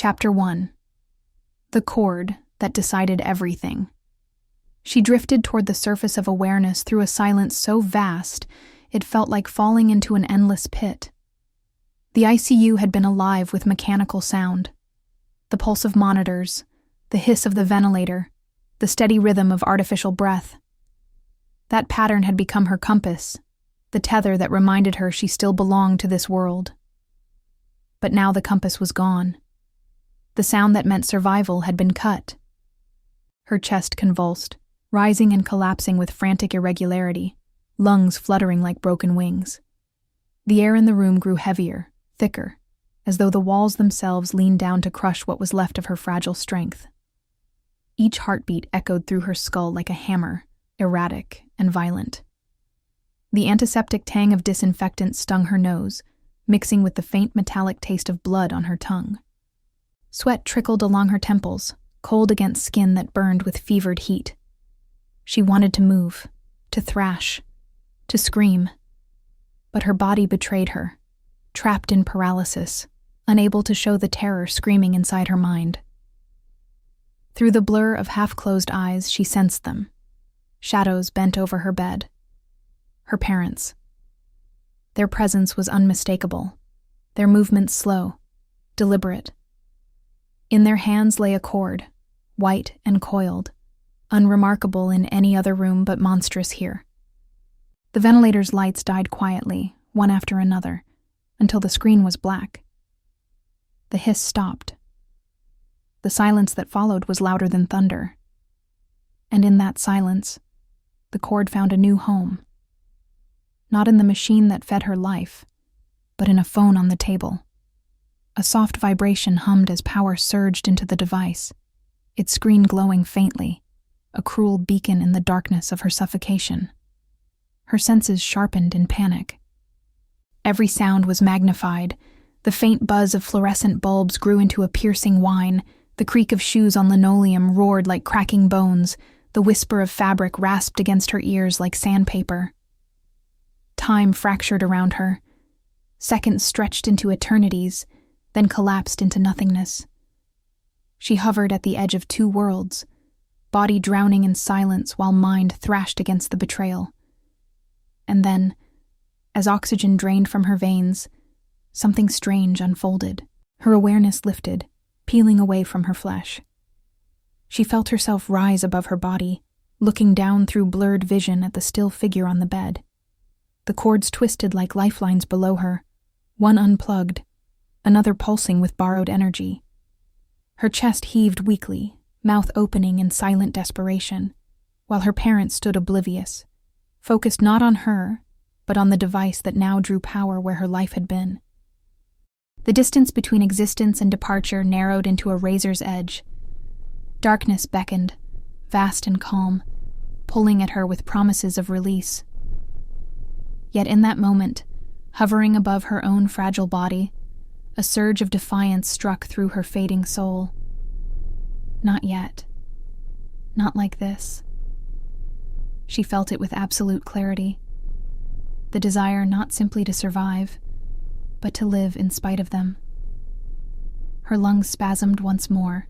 Chapter 1. The Chord That Decided Everything. She drifted toward the surface of awareness through a silence so vast it felt like falling into an endless pit. The ICU had been alive with mechanical sound. The pulse of monitors, the hiss of the ventilator, the steady rhythm of artificial breath. That pattern had become her compass, the tether that reminded her she still belonged to this world. But now the compass was gone. The sound that meant survival had been cut. Her chest convulsed, rising and collapsing with frantic irregularity, lungs fluttering like broken wings. The air in the room grew heavier, thicker, as though the walls themselves leaned down to crush what was left of her fragile strength. Each heartbeat echoed through her skull like a hammer, erratic and violent. The antiseptic tang of disinfectant stung her nose, mixing with the faint metallic taste of blood on her tongue. Sweat trickled along her temples, cold against skin that burned with fevered heat. She wanted to move, to thrash, to scream. But her body betrayed her, trapped in paralysis, unable to show the terror screaming inside her mind. Through the blur of half-closed eyes, she sensed them. Shadows bent over her bed. Her parents. Their presence was unmistakable, their movements slow, deliberate. In their hands lay a cord, white and coiled, unremarkable in any other room but monstrous here. The ventilator's lights died quietly, one after another, until the screen was black. The hiss stopped. The silence that followed was louder than thunder. And in that silence, the cord found a new home. Not in the machine that fed her life, but in a phone on the table. A soft vibration hummed as power surged into the device, its screen glowing faintly, a cruel beacon in the darkness of her suffocation. Her senses sharpened in panic. Every sound was magnified. The faint buzz of fluorescent bulbs grew into a piercing whine. The creak of shoes on linoleum roared like cracking bones. The whisper of fabric rasped against her ears like sandpaper. Time fractured around her. Seconds stretched into eternities, then collapsed into nothingness. She hovered at the edge of two worlds, body drowning in silence while mind thrashed against the betrayal. And then, as oxygen drained from her veins, something strange unfolded. Her awareness lifted, peeling away from her flesh. She felt herself rise above her body, looking down through blurred vision at the still figure on the bed. The cords twisted like lifelines below her, one unplugged, another pulsing with borrowed energy. Her chest heaved weakly, mouth opening in silent desperation, while her parents stood oblivious, focused not on her, but on the device that now drew power where her life had been. The distance between existence and departure narrowed into a razor's edge. Darkness beckoned, vast and calm, pulling at her with promises of release. Yet in that moment, hovering above her own fragile body, a surge of defiance struck through her fading soul. Not yet. Not like this. She felt it with absolute clarity. The desire not simply to survive, but to live in spite of them. Her lungs spasmed once more,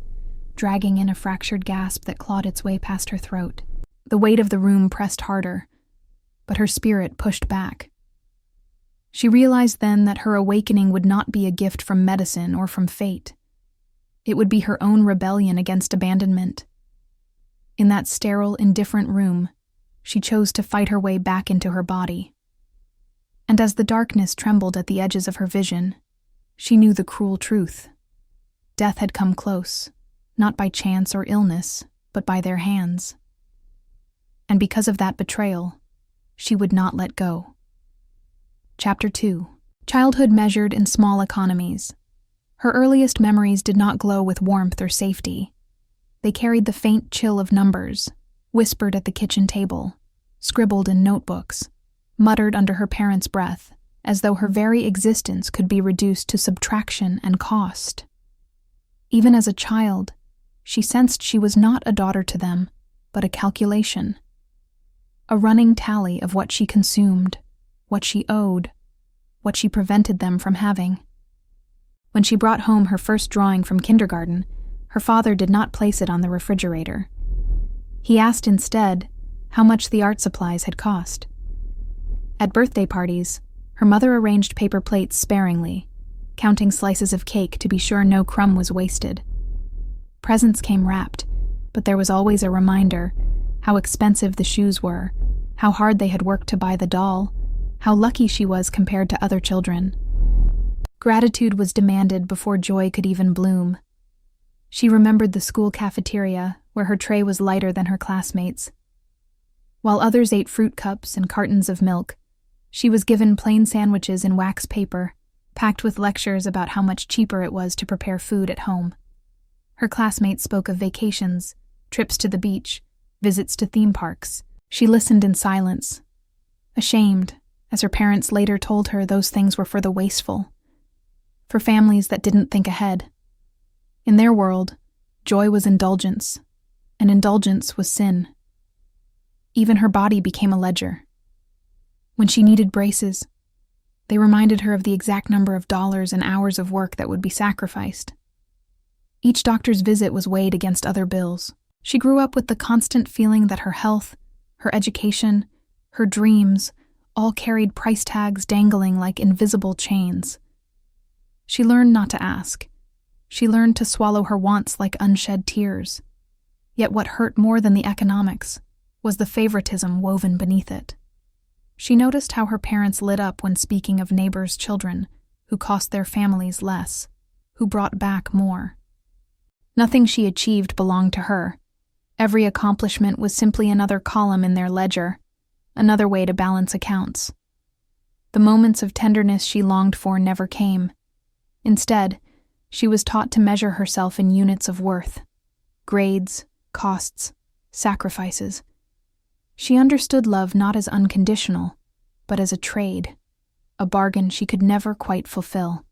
dragging in a fractured gasp that clawed its way past her throat. The weight of the room pressed harder, but her spirit pushed back. She realized then that her awakening would not be a gift from medicine or from fate. It would be her own rebellion against abandonment. In that sterile, indifferent room, she chose to fight her way back into her body. And as the darkness trembled at the edges of her vision, she knew the cruel truth. Death had come close, not by chance or illness, but by their hands. And because of that betrayal, she would not let go. Chapter 2. Childhood measured in small economies. Her earliest memories did not glow with warmth or safety. They carried the faint chill of numbers, whispered at the kitchen table, scribbled in notebooks, muttered under her parents' breath, as though her very existence could be reduced to subtraction and cost. Even as a child, she sensed she was not a daughter to them, but a calculation. A running tally of what she consumed, what she owed, what she prevented them from having. When she brought home her first drawing from kindergarten, her father did not place it on the refrigerator. He asked instead how much the art supplies had cost. At birthday parties, her mother arranged paper plates sparingly, counting slices of cake to be sure no crumb was wasted. Presents came wrapped, but there was always a reminder how expensive the shoes were, how hard they had worked to buy the doll, how lucky she was compared to other children. Gratitude was demanded before joy could even bloom. She remembered the school cafeteria, where her tray was lighter than her classmates. While others ate fruit cups and cartons of milk, she was given plain sandwiches in wax paper, packed with lectures about how much cheaper it was to prepare food at home. Her classmates spoke of vacations, trips to the beach, visits to theme parks. She listened in silence, ashamed, as her parents later told her those things were for the wasteful, for families that didn't think ahead. In their world, joy was indulgence, and indulgence was sin. Even her body became a ledger. When she needed braces, they reminded her of the exact number of dollars and hours of work that would be sacrificed. Each doctor's visit was weighed against other bills. She grew up with the constant feeling that her health, her education, her dreams all carried price tags dangling like invisible chains. She learned not to ask. She learned to swallow her wants like unshed tears. Yet what hurt more than the economics was the favoritism woven beneath it. She noticed how her parents lit up when speaking of neighbors' children who cost their families less, who brought back more. Nothing she achieved belonged to her. Every accomplishment was simply another column in their ledger, another way to balance accounts. The moments of tenderness she longed for never came. Instead, she was taught to measure herself in units of worth, grades, costs, sacrifices. She understood love not as unconditional, but as a trade, a bargain she could never quite fulfill.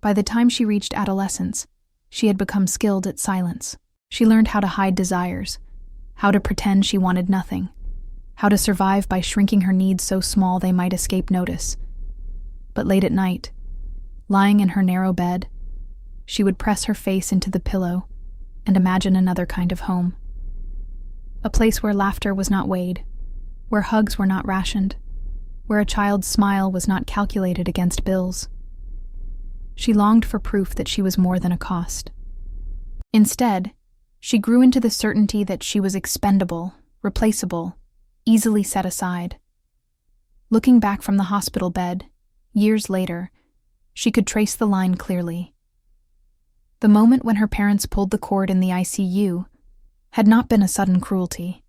By the time she reached adolescence, she had become skilled at silence. She learned how to hide desires, how to pretend she wanted nothing, how to survive by shrinking her needs so small they might escape notice. But late at night, lying in her narrow bed, she would press her face into the pillow and imagine another kind of home. A place where laughter was not weighed, where hugs were not rationed, where a child's smile was not calculated against bills. She longed for proof that she was more than a cost. Instead, she grew into the certainty that she was expendable, replaceable, easily set aside. Looking back from the hospital bed, years later, she could trace the line clearly. The moment when her parents pulled the cord in the ICU had not been a sudden cruelty.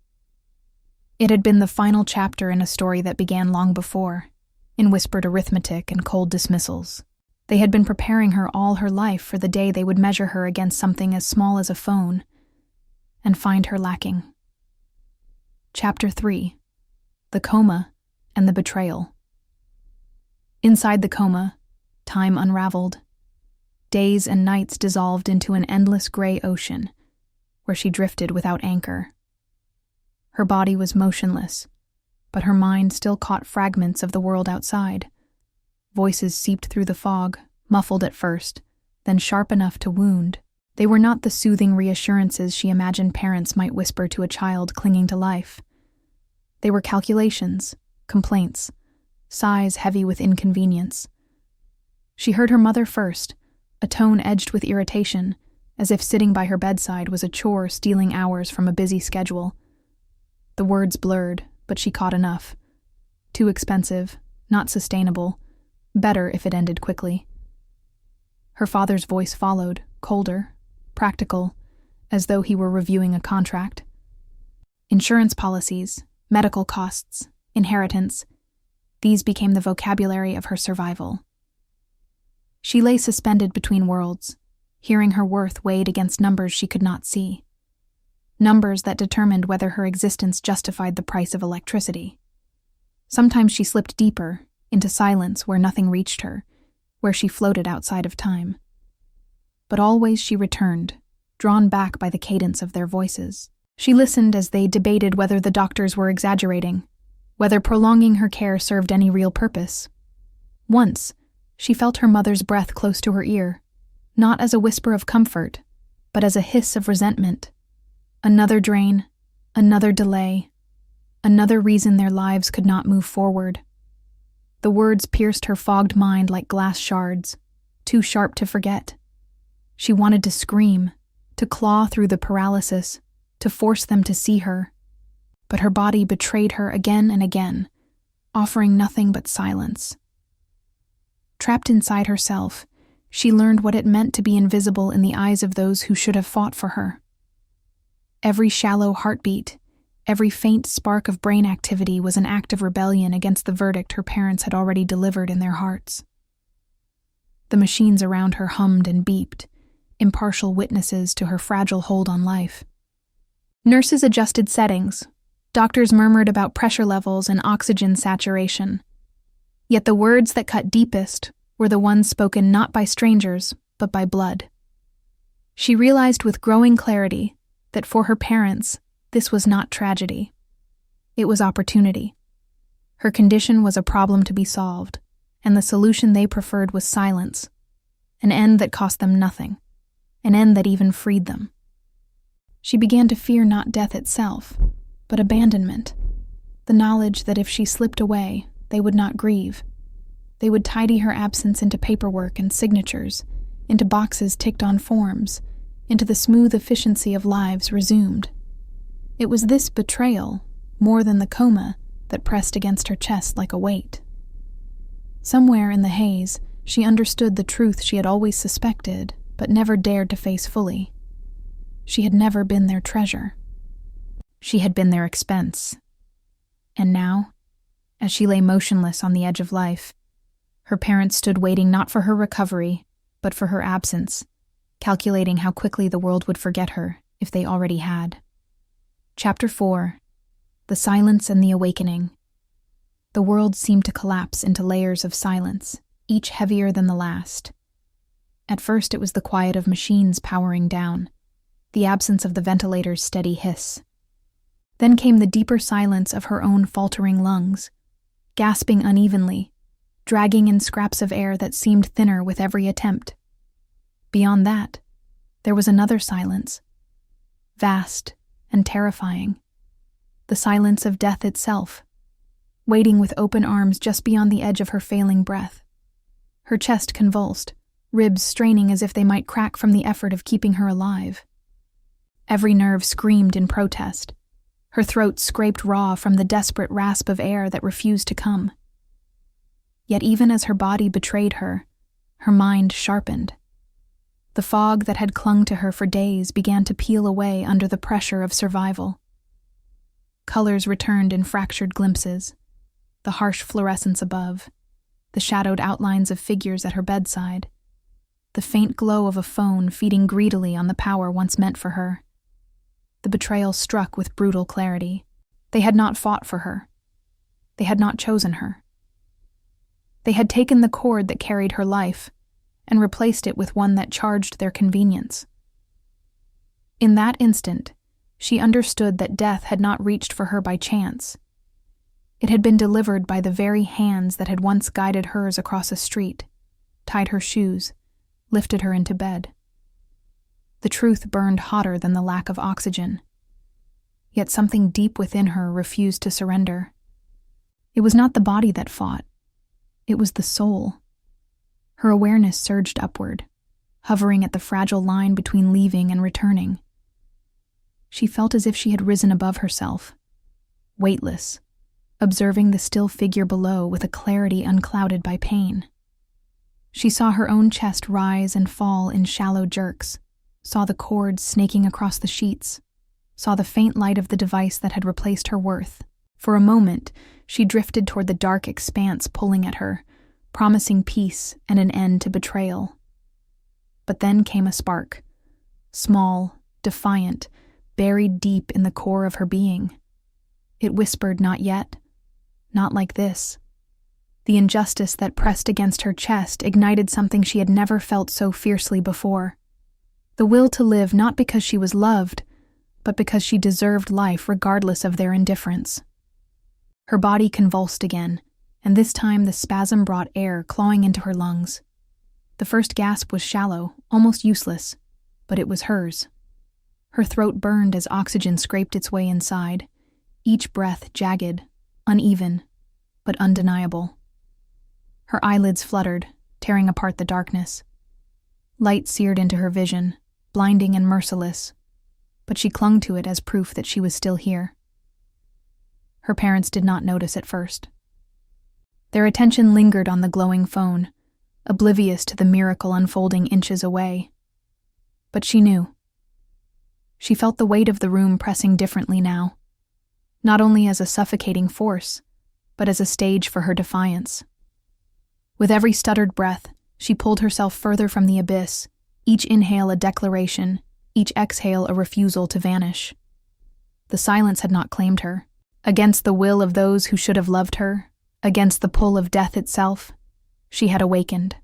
It had been the final chapter in a story that began long before, in whispered arithmetic and cold dismissals. They had been preparing her all her life for the day they would measure her against something as small as a phone and find her lacking. Chapter 3: The Coma and the Betrayal. Inside the coma, time unraveled. Days and nights dissolved into an endless gray ocean, where she drifted without anchor. Her body was motionless, but her mind still caught fragments of the world outside. Voices seeped through the fog, muffled at first, then sharp enough to wound. They were not the soothing reassurances she imagined parents might whisper to a child clinging to life. They were calculations, complaints, sighs heavy with inconvenience. She heard her mother first, a tone edged with irritation, as if sitting by her bedside was a chore stealing hours from a busy schedule. The words blurred, but she caught enough. Too expensive, not sustainable, better if it ended quickly. Her father's voice followed, colder, practical, as though he were reviewing a contract. Insurance policies, medical costs, inheritance, these became the vocabulary of her survival. She lay suspended between worlds, hearing her worth weighed against numbers she could not see. Numbers that determined whether her existence justified the price of electricity. Sometimes she slipped deeper, into silence where nothing reached her, where she floated outside of time. But always she returned, drawn back by the cadence of their voices. She listened as they debated whether the doctors were exaggerating, whether prolonging her care served any real purpose. Once, She felt her mother's breath close to her ear, not as a whisper of comfort, but as a hiss of resentment. Another drain, another delay, another reason their lives could not move forward. The words pierced her fogged mind like glass shards, too sharp to forget. She wanted to scream, to claw through the paralysis, to force them to see her. But her body betrayed her again and again, offering nothing but silence. Trapped inside herself, she learned what it meant to be invisible in the eyes of those who should have fought for her. Every shallow heartbeat, every faint spark of brain activity was an act of rebellion against the verdict her parents had already delivered in their hearts. The machines around her hummed and beeped, impartial witnesses to her fragile hold on life. Nurses adjusted settings. Doctors murmured about pressure levels and oxygen saturation. Yet the words that cut deepest were the ones spoken not by strangers, but by blood. She realized with growing clarity that for her parents, this was not tragedy. It was opportunity. Her condition was a problem to be solved, and the solution they preferred was silence, an end that cost them nothing, an end that even freed them. She began to fear not death itself, but abandonment, the knowledge that if she slipped away, they would not grieve. They would tidy her absence into paperwork and signatures, into boxes ticked on forms, into the smooth efficiency of lives resumed. It was this betrayal, more than the coma, that pressed against her chest like a weight. Somewhere in the haze, she understood the truth she had always suspected, but never dared to face fully. She had never been their treasure. She had been their expense. And now, as she lay motionless on the edge of life, her parents stood waiting not for her recovery, but for her absence, calculating how quickly the world would forget her, if they already had. Chapter 4. The Silence and the Awakening. The world seemed to collapse into layers of silence, each heavier than the last. At first it was the quiet of machines powering down, the absence of the ventilator's steady hiss. Then came the deeper silence of her own faltering lungs, gasping unevenly, dragging in scraps of air that seemed thinner with every attempt. Beyond that, there was another silence, vast and terrifying, the silence of death itself, waiting with open arms just beyond the edge of her failing breath. Her chest convulsed, ribs straining as if they might crack from the effort of keeping her alive. Every nerve screamed in protest. Her throat scraped raw from the desperate rasp of air that refused to come. Yet even as her body betrayed her, her mind sharpened. The fog that had clung to her for days began to peel away under the pressure of survival. Colors returned in fractured glimpses, the harsh fluorescence above, the shadowed outlines of figures at her bedside, the faint glow of a phone feeding greedily on the power once meant for her. The betrayal struck with brutal clarity. They had not fought for her. They had not chosen her. They had taken the cord that carried her life and replaced it with one that charged their convenience. In that instant, she understood that death had not reached for her by chance. It had been delivered by the very hands that had once guided hers across a street, tied her shoes, lifted her into bed. The truth burned hotter than the lack of oxygen. Yet something deep within her refused to surrender. It was not the body that fought. It was the soul. Her awareness surged upward, hovering at the fragile line between leaving and returning. She felt as if she had risen above herself, weightless, observing the still figure below with a clarity unclouded by pain. She saw her own chest rise and fall in shallow jerks, saw the cord snaking across the sheets, saw the faint light of the device that had replaced her worth. For a moment, she drifted toward the dark expanse pulling at her, promising peace and an end to betrayal. But then came a spark, small, defiant, buried deep in the core of her being. It whispered, "Not yet. Not like this." The injustice that pressed against her chest ignited something she had never felt so fiercely before. The will to live not because she was loved, but because she deserved life regardless of their indifference. Her body convulsed again, and this time the spasm brought air clawing into her lungs. The first gasp was shallow, almost useless, but it was hers. Her throat burned as oxygen scraped its way inside, each breath jagged, uneven, but undeniable. Her eyelids fluttered, tearing apart the darkness. Light seared into her vision, blinding and merciless, but she clung to it as proof that she was still here. Her parents did not notice at first. Their attention lingered on the glowing phone, oblivious to the miracle unfolding inches away. But she knew. She felt the weight of the room pressing differently now, not only as a suffocating force, but as a stage for her defiance. With every stuttered breath, she pulled herself further from the abyss, each inhale a declaration, each exhale a refusal to vanish. The silence had not claimed her. Against the will of those who should have loved her, against the pull of death itself, she had awakened.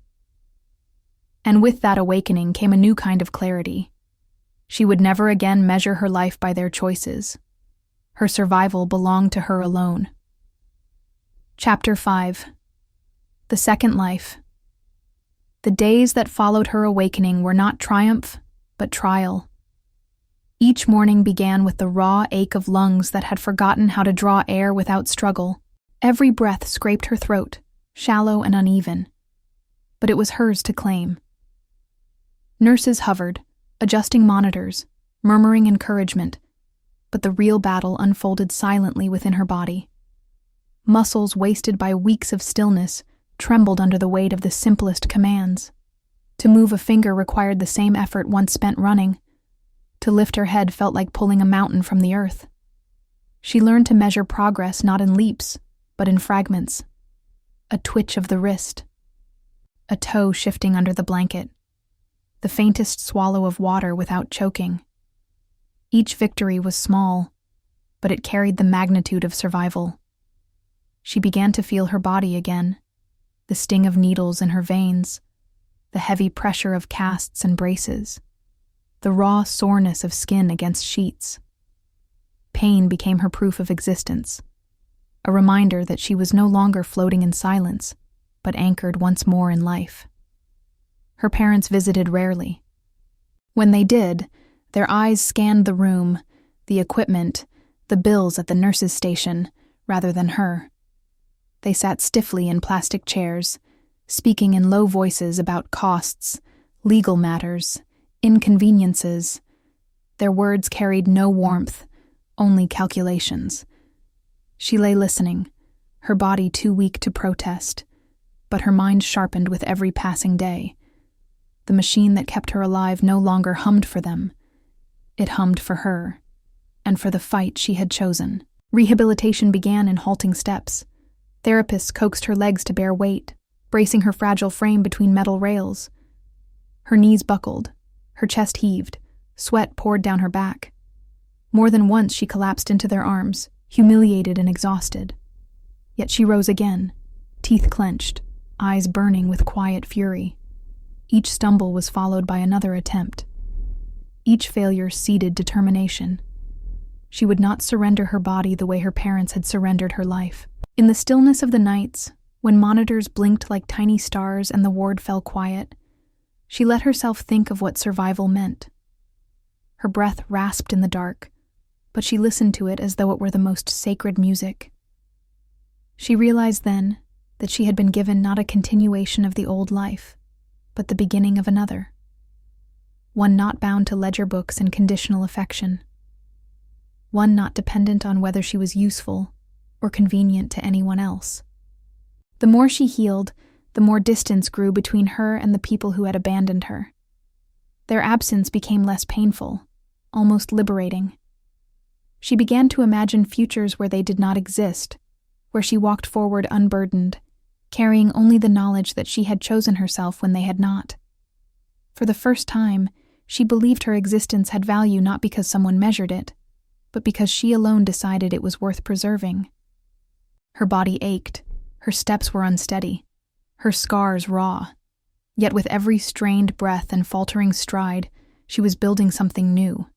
And with that awakening came a new kind of clarity. She would never again measure her life by their choices. Her survival belonged to her alone. Chapter 5. The Second Life. The days that followed her awakening were not triumph, but trial. Each morning began with the raw ache of lungs that had forgotten how to draw air without struggle. Every breath scraped her throat, shallow and uneven, but it was hers to claim. Nurses hovered, adjusting monitors, murmuring encouragement, but the real battle unfolded silently within her body. Muscles wasted by weeks of stillness trembled under the weight of the simplest commands. To move a finger required the same effort once spent running. To lift her head felt like pulling a mountain from the earth. She learned to measure progress not in leaps, but in fragments. A twitch of the wrist. A toe shifting under the blanket. The faintest swallow of water without choking. Each victory was small, but it carried the magnitude of survival. She began to feel her body again, the sting of needles in her veins, the heavy pressure of casts and braces, the raw soreness of skin against sheets. Pain became her proof of existence, a reminder that she was no longer floating in silence, but anchored once more in life. Her parents visited rarely. When they did, their eyes scanned the room, the equipment, the bills at the nurse's station, rather than her. They sat stiffly in plastic chairs, speaking in low voices about costs, legal matters, inconveniences. Their words carried no warmth, only calculations. She lay listening, her body too weak to protest, but her mind sharpened with every passing day. The machine that kept her alive no longer hummed for them. It hummed for her, and for the fight she had chosen. Rehabilitation began in halting steps. Therapists coaxed her legs to bear weight, bracing her fragile frame between metal rails. Her knees buckled, her chest heaved, sweat poured down her back. More than once she collapsed into their arms, humiliated and exhausted. Yet she rose again, teeth clenched, eyes burning with quiet fury. Each stumble was followed by another attempt. Each failure seeded determination. She would not surrender her body the way her parents had surrendered her life. In the stillness of the nights, when monitors blinked like tiny stars and the ward fell quiet, she let herself think of what survival meant. Her breath rasped in the dark, but she listened to it as though it were the most sacred music. She realized then that she had been given not a continuation of the old life, but the beginning of another. One not bound to ledger books and conditional affection. One not dependent on whether she was useful or convenient to anyone else. The more she healed, the more distance grew between her and the people who had abandoned her. Their absence became less painful, almost liberating. She began to imagine futures where they did not exist, where she walked forward unburdened, carrying only the knowledge that she had chosen herself when they had not. For the first time, she believed her existence had value not because someone measured it, but because she alone decided it was worth preserving. Her body ached, her steps were unsteady, her scars raw. Yet with every strained breath and faltering stride, she was building something new.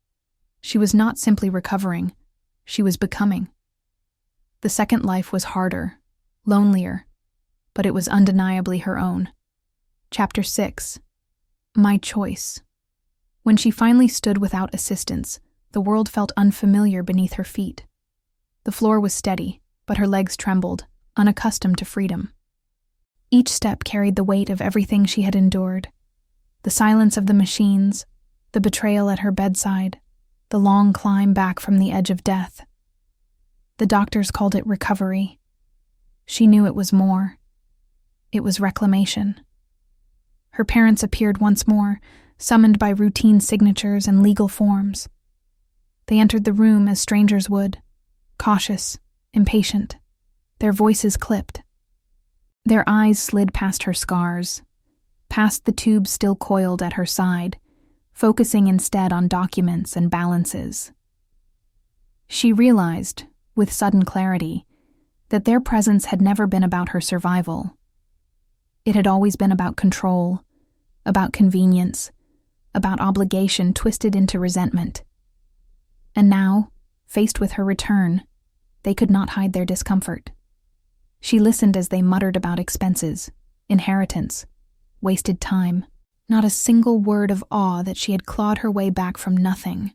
She was not simply recovering, she was becoming. The second life was harder, lonelier, but it was undeniably her own. Chapter 6. My Choice. When she finally stood without assistance, the world felt unfamiliar beneath her feet. The floor was steady, but her legs trembled, unaccustomed to freedom. Each step carried the weight of everything she had endured. The silence of the machines, the betrayal at her bedside, the long climb back from the edge of death. The doctors called it recovery. She knew it was more. It was reclamation. Her parents appeared once more, summoned by routine signatures and legal forms. They entered the room as strangers would, cautious, impatient, their voices clipped. Their eyes slid past her scars, past the tube still coiled at her side, focusing instead on documents and balances. She realized, with sudden clarity, that their presence had never been about her survival. It had always been about control, about convenience, about obligation twisted into resentment. And now, faced with her return, they could not hide their discomfort. She listened as they muttered about expenses, inheritance, wasted time, not a single word of awe that she had clawed her way back from nothing,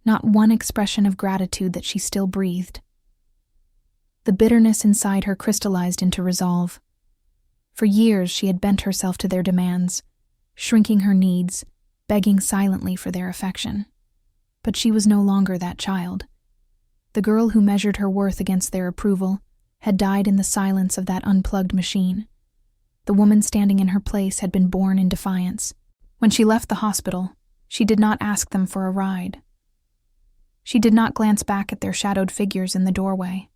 not one expression of gratitude that she still breathed. The bitterness inside her crystallized into resolve. For years she had bent herself to their demands, shrinking her needs, begging silently for their affection. But she was no longer that child. The girl who measured her worth against their approval had died in the silence of that unplugged machine. The woman standing in her place had been born in defiance. When she left the hospital, she did not ask them for a ride. She did not glance back at their shadowed figures in the doorway.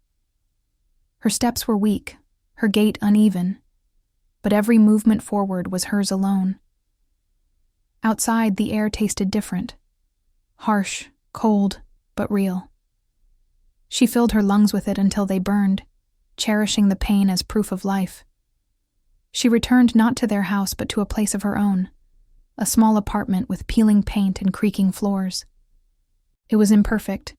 Her steps were weak, her gait uneven, but every movement forward was hers alone. Outside, the air tasted different. Harsh, cold, but real. She filled her lungs with it until they burned, cherishing the pain as proof of life. She returned not to their house but to a place of her own, a small apartment with peeling paint and creaking floors. It was imperfect,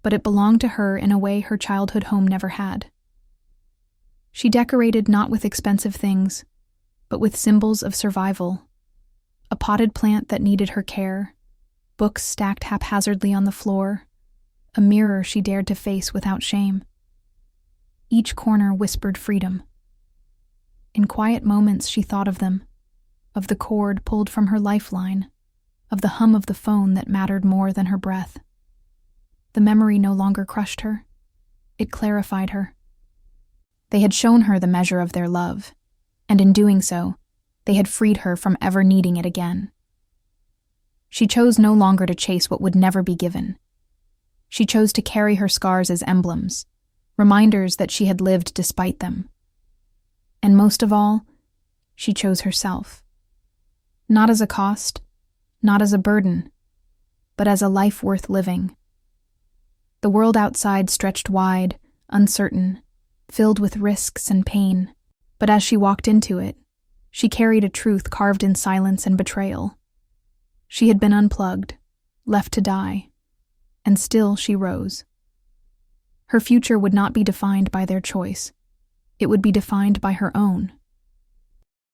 but it belonged to her in a way her childhood home never had. She decorated not with expensive things, but with symbols of survival. A potted plant that needed her care, books stacked haphazardly on the floor, a mirror she dared to face without shame. Each corner whispered freedom. In quiet moments she thought of them, of the cord pulled from her lifeline, of the hum of the phone that mattered more than her breath. The memory no longer crushed her. It clarified her. They had shown her the measure of their love, and in doing so, they had freed her from ever needing it again. She chose no longer to chase what would never be given. She chose to carry her scars as emblems, reminders that she had lived despite them. And most of all, she chose herself. Not as a cost, not as a burden, but as a life worth living. The world outside stretched wide, uncertain, filled with risks and pain, but as she walked into it, she carried a truth carved in silence and betrayal. She had been unplugged, left to die, and still she rose. Her future would not be defined by their choice. It would be defined by her own.